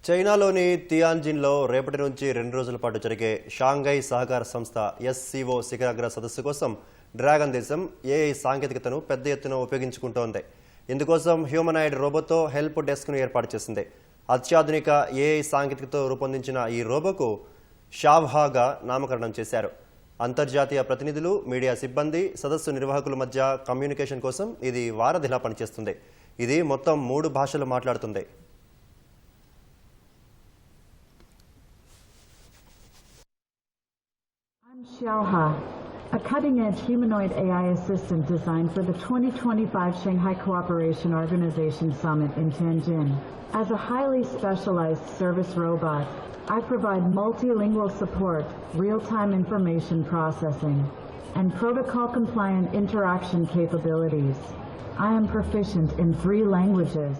చైనాలోని తియాన్జిన్లో రేపటి నుంచి 2 రోజుల పాటు జరిగే షాంఘై సహకార సంస్థ ఎస్సీఓ శిఖరాగ్ర సదస్సు కోసం డ్రాగన్ దేశం ఏఐ సాంకేతికతను పెద్ద ఎత్తున ఉపయోగించుకుంటోంది. ఇందుకోసం హ్యూమనాయిడ్ రోబోతో హెల్ప్ డెస్క్ను ఏర్పాటు చేసింది. అత్యాధునిక ఏఐ సాంకేతికతతో రూపొందించిన ఈ రోబోకు షావ్హాగా నామకరణం చేశారు. అంతర్జాతీయ ప్రతినిధులు, మీడియా సిబ్బంది, సదస్సు నిర్వాహకుల మధ్య కమ్యూనికేషన్ కోసం ఇది వారధిలా పనిచేస్తుంది. ఇది మొత్తం 3 భాషలు మాట్లాడుతుంది. I'm Xiaoha, a cutting-edge humanoid AI assistant designed for the 2025 Shanghai Cooperation Organization Summit in Tianjin. As a highly specialized service robot, I provide multilingual support, real-time information processing, and protocol-compliant interaction capabilities. I am proficient in 3 languages.